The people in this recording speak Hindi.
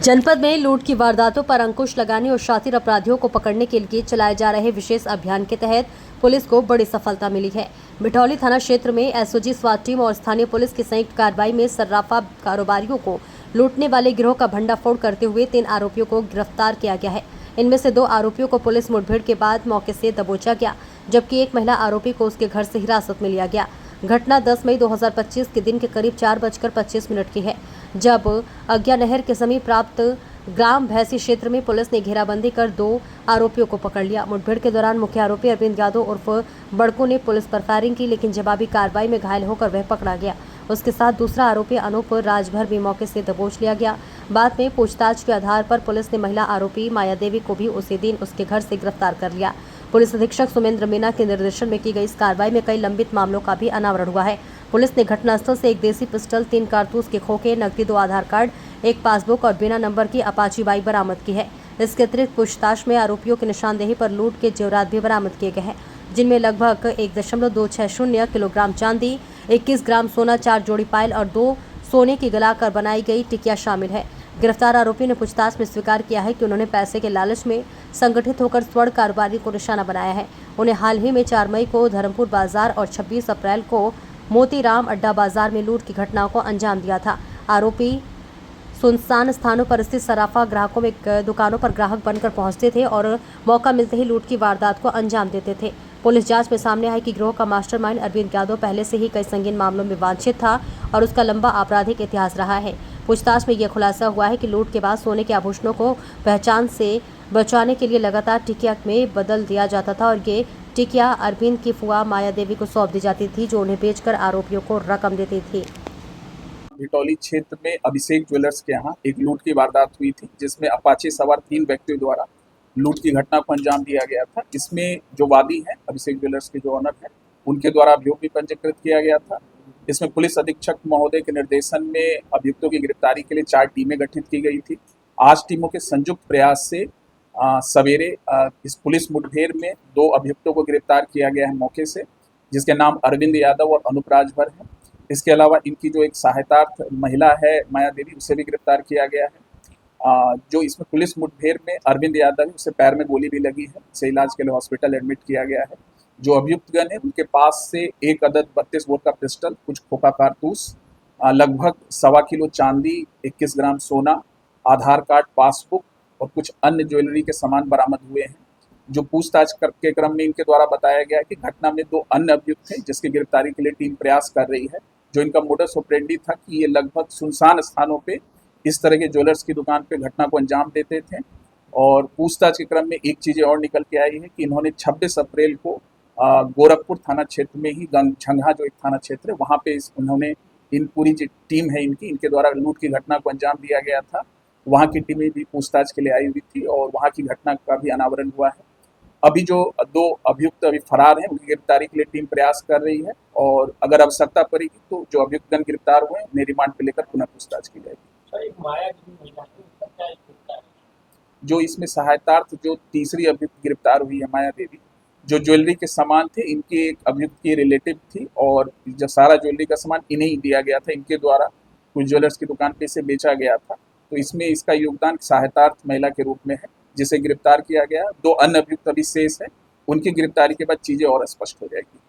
जनपद में लूट की वारदातों पर अंकुश लगाने और शातिर अपराधियों को पकड़ने के लिए चलाए जा रहे विशेष अभियान के तहत पुलिस को बड़ी सफलता मिली है। बिठौली थाना क्षेत्र में एसओजी स्वात टीम और स्थानीय पुलिस की संयुक्त कार्रवाई में सर्राफा कारोबारियों को लूटने वाले गिरोह का भंडाफोड़ करते हुए 3 आरोपियों को गिरफ्तार किया गया है। इनमें से 2 आरोपियों को पुलिस मुठभेड़ के बाद मौके से दबोचा गया, जबकि एक महिला आरोपी को उसके घर से हिरासत में लिया गया। घटना 10 मई 2025 के दिन के करीब 4:25 की है, जब अज्ञा नहर के समीप प्राप्त ग्राम भैंसी क्षेत्र में पुलिस ने घेराबंदी कर 2 आरोपियों को पकड़ लिया। मुठभेड़ के दौरान मुख्य आरोपी अरविंद यादव उर्फ बड़कू ने पुलिस पर फायरिंग की, लेकिन जवाबी कार्रवाई में घायल होकर वह पकड़ा गया। उसके साथ दूसरा आरोपी अनूप राजभर भी मौके से दबोच लिया गया। बाद में पूछताछ के आधार पर पुलिस ने महिला आरोपी माया देवी को भी उसी दिन उसके घर से गिरफ्तार कर लिया। पुलिस अधीक्षक सुमेंद्र मीना के निर्देशन में की गई इस कार्रवाई में कई लंबित मामलों का भी अनावरण हुआ है। पुलिस ने घटनास्थल से एक देसी पिस्टल, 3 कारतूस के खोखे, नकदी, 2 आधार कार्ड, एक पासबुक और बिना नंबर की अपाची बाइक बरामद की है। इसके अतिरिक्त पूछताछ में आरोपियों की निशानदेही पर लूट के जेवरात भी बरामद किए गए हैं, जिनमें लगभग 1.260 किलोग्राम चांदी, 21 ग्राम सोना, 4 जोड़ी पायल और 2 सोने की गलाकर बनाई गई टिकिया शामिल है। गिरफ्तार आरोपी ने पूछताछ में स्वीकार किया है कि उन्होंने पैसे के लालच में संगठित होकर स्वर्ण कारोबारी को निशाना बनाया है। उन्हें हाल ही में 4 मई को धर्मपुर बाजार और 26 अप्रैल को मोतीराम अड्डा बाजार में लूट की घटनाओं को अंजाम दिया था। आरोपी सुनसान स्थानों पर स्थित सराफा ग्राहकों में दुकानों पर ग्राहक बनकर पहुंचते थे और मौका मिलते ही लूट की वारदात को अंजाम देते थे। पुलिस जांच में सामने आया कि गिरोह का मास्टरमाइंड अरविंद यादव पहले से ही कई संगीन मामलों में वांछित था और उसका लंबा आपराधिक इतिहास रहा है। पूछताछ में यह खुलासा हुआ है कि लूट के बाद सोने के आभूषणों को पहचान से बचाने के लिए लगातार टिकिया में बदल दिया जाता था और ये टिकिया अरविंद की फुआ माया देवी को सौंप दी जाती थी, जो उन्हें बेचकर आरोपियों को रकम देती थी। बिटौली क्षेत्र में अभिषेक ज्वेलर्स के यहाँ एक लूट की वारदात हुई थी, जिसमें अपाचे सवार 3 व्यक्तियों द्वारा लूट की घटना को अंजाम दिया गया था। इसमें जो वादी हैं, अभिषेक ज्वेलर्स के जो ऑनर हैं, उनके द्वारा अभियोग भी पंजीकृत किया गया था। इसमें पुलिस अधीक्षक महोदय के निर्देशन में अभियुक्तों की गिरफ्तारी के लिए 4 टीमें गठित की गई थी। 8 टीमों के संयुक्त प्रयास से सवेरे इस पुलिस मुठभेड़ में 2 अभियुक्तों को गिरफ्तार किया गया है मौके से, जिसके नाम अरविंद यादव और अनूप राजभर हैं। इसके अलावा इनकी जो एक सहायतार्थ महिला है माया देवी, उसे भी गिरफ्तार किया गया है। जो इसमें पुलिस मुठभेड़ में अरविंद यादव है, उसे पैर में गोली भी लगी है, उसे इलाज के लिए हॉस्पिटल एडमिट किया गया है। जो अभियुक्तगण है, उनके पास से एक अदद 32 बोर का पिस्टल, कुछ खोखा कारतूस, लगभग 1.25 किलो चांदी, 21 ग्राम सोना, आधार कार्ड, पासबुक और कुछ अन्य ज्वेलरी के सामान बरामद हुए हैं। जो पूछताछ के क्रम में इनके द्वारा बताया गया है कि घटना में 2 अन्य अभियुक्त थे, जिसकी गिरफ्तारी के लिए टीम प्रयास कर रही है। जो इनका मोडस ऑपरेंडी था कि ये लगभग सुनसान स्थानों पे इस तरह के ज्वेलर्स की दुकान पे घटना को अंजाम देते थे। और पूछताछ के क्रम में एक चीज़ें और निकल के आई है कि इन्होंने 26 अप्रैल को गोरखपुर थाना क्षेत्र में ही झंगा जो एक थाना क्षेत्र है, वहाँ पे उन्होंने इन पूरी जो टीम है इनके द्वारा लूट की घटना को अंजाम दिया गया था। वहाँ की टीमें भी पूछताछ के लिए आई हुई थी और वहाँ की घटना का भी अनावरण हुआ है। अभी जो 2 अभियुक्त अभी फरार हैं, उनकी गिरफ्तारी के लिए टीम प्रयास कर रही है और अगर आवश्यकता पड़ेगी तो जो अभियुक्तगण गिरफ्तार हुए हैं, उन्हें रिमांड पे लेकर पुनः पूछताछ की जाएगी। जो इसमें सहायतार्थ जो तीसरी अभियुक्त गिरफ्तार हुई है माया देवी, जो ज्वेलरी के सामान थे, इनके एक अभियुक्त की रिलेटिव थी और जो सारा ज्वेलरी का सामान इन्हें ही दिया गया था। इनके द्वारा कुछ ज्वेलर्स की दुकान पे इसे बेचा गया था, तो इसमें इसका योगदान सहायतार्थ महिला के रूप में है, जिसे गिरफ्तार किया गया। 2 अन्य अभियुक्त अभी शेष है, उनकी गिरफ्तारी के बाद चीज़ें और स्पष्ट हो जाएगी।